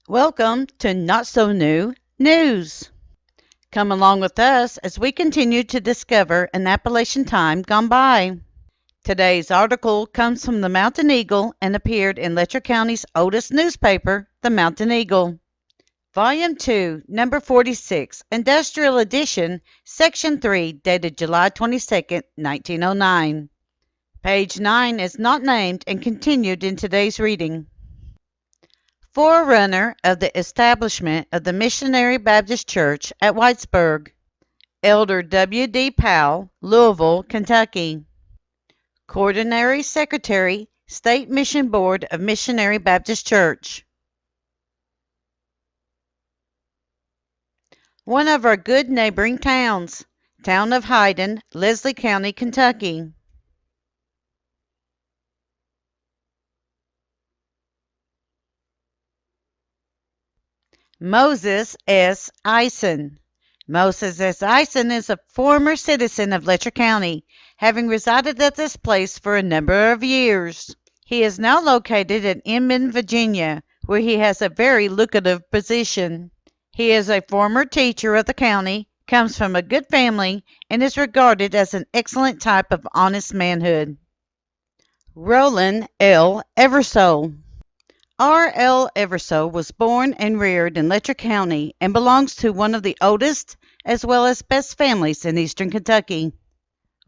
Welcome to Not So New News. Come along with us as we continue to discover an Appalachian time gone by. Today's article comes from the Mountain Eagle and appeared in Letcher County's oldest newspaper, the Mountain Eagle. Volume 2, Number 46, Industrial Edition, Section 3, dated July 22, 1909. Page 9 is not named and continued in today's reading. Forerunner of the establishment of the Missionary Baptist Church at Whitesburg, Elder W. D. Powell, Louisville, Kentucky. Coordinary Secretary, State Mission Board of Missionary Baptist Church. One of our good neighboring towns, Town of Hyden, Leslie County, Kentucky. Moses S. Eisen. Moses S. Eisen is a former citizen of Letcher County, having resided at this place for a number of years. He is now located in Inman, Virginia, where he has a very lucrative position. He is a former teacher of the county, comes from a good family, and is regarded as an excellent type of honest manhood. Roland L. Eversole. R. L. Eversole was born and reared in Letcher County and belongs to one of the oldest as well as best families in eastern Kentucky.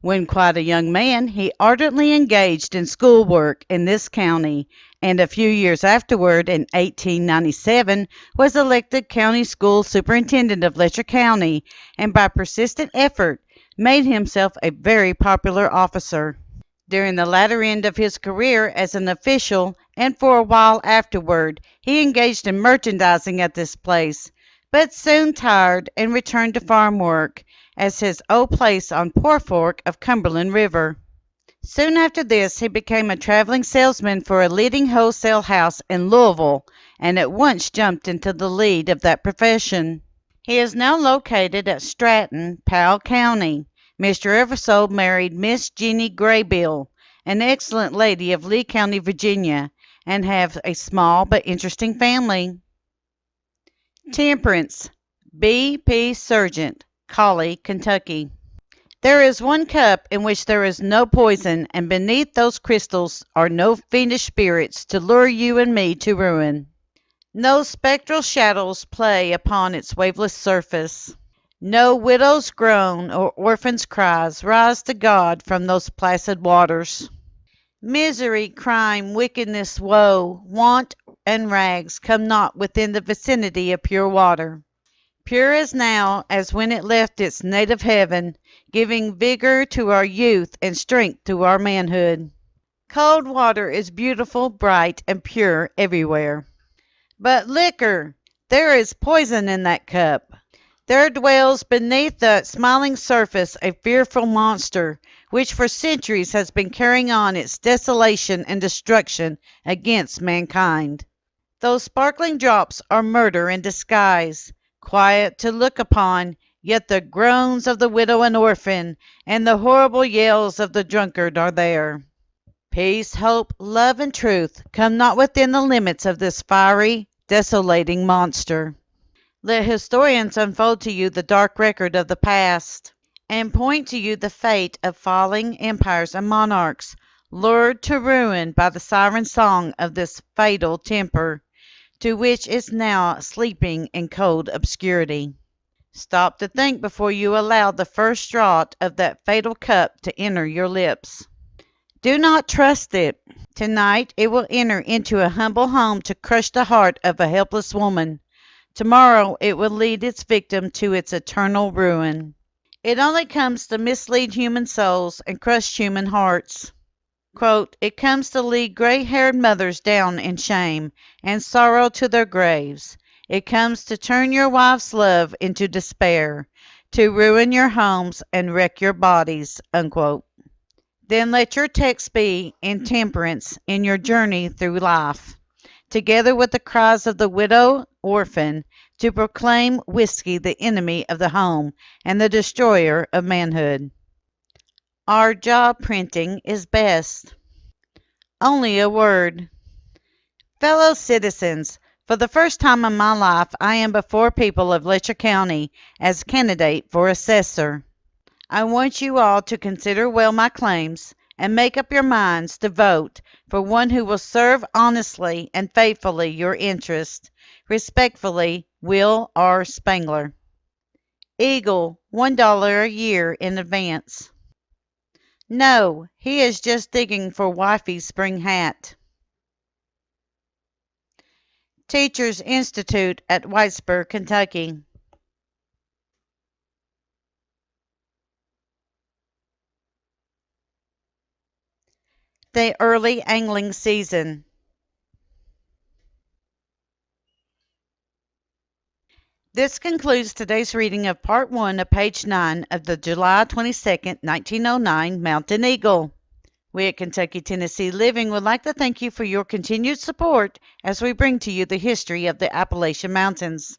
When quite a young man, he ardently engaged in schoolwork in this county, and a few years afterward, in 1897, was elected county school superintendent of Letcher County, and by persistent effort made himself a very popular officer. During the latter end of his career as an official and for a while afterward, he engaged in merchandising at this place, but soon tired and returned to farm work as his old place on Poor Fork of Cumberland River. Soon after this, he became a traveling salesman for a leading wholesale house in Louisville and at once jumped into the lead of that profession. He is now located at Stratton, Powell County. Mr. Eversole married Miss Jeannie Graybill, an excellent lady of Lee County, Virginia, and have a small but interesting family. Temperance. B. P. Sergent, Collie, Kentucky. There is one cup in which there is no poison, and beneath those crystals are no fiendish spirits to lure you and me to ruin. No spectral shadows play upon its waveless surface. No widow's groan or orphan's cries rise to God from those placid waters. Misery, crime, wickedness, woe, want, and rags come not within the vicinity of pure water. Pure as now as when it left its native heaven, giving vigor to our youth and strength to our manhood. Cold water is beautiful, bright, and pure everywhere. But liquor! There is poison in that cup. There dwells beneath that smiling surface a fearful monster, which for centuries has been carrying on its desolation and destruction against mankind. Those sparkling drops are murder in disguise, quiet to look upon, yet the groans of the widow and orphan, and the horrible yells of the drunkard are there. Peace, hope, love, and truth come not within the limits of this fiery, desolating monster. Let historians unfold to you the dark record of the past, and point to you the fate of falling empires and monarchs, lured to ruin by the siren song of this fatal temper, to which is now sleeping in cold obscurity. Stop to think before you allow the first draught of that fatal cup to enter your lips. Do not trust it. Tonight it will enter into a humble home to crush the heart of a helpless woman. Tomorrow it will lead its victim to its eternal ruin. It only comes to mislead human souls and crush human hearts. Quote, it comes to lead gray-haired mothers down in shame and sorrow to their graves. It comes to turn your wife's love into despair, to ruin your homes and wreck your bodies. Unquote. Then let your text be intemperance in your journey through life, together with the cries of the widow, orphan, to proclaim whiskey the enemy of the home and the destroyer of manhood. Our job printing is best. Only a word. Fellow citizens, For the first time in my life, I am before people of Letcher County as candidate for assessor. I want you all to consider well my claims and make up your minds to vote for one who will serve honestly and faithfully your interest. Respectfully, Will R. Spangler. Eagle, $1 a year in advance. No, he is just digging for wifey's spring hat. Teachers Institute at Whitesburg, Kentucky. The early angling season. This concludes today's reading of Part 1 of page 9 of the July 22nd, 1909 Mountain Eagle. We at Kentucky, Tennessee Living would like to thank you for your continued support as we bring to you the history of the Appalachian Mountains.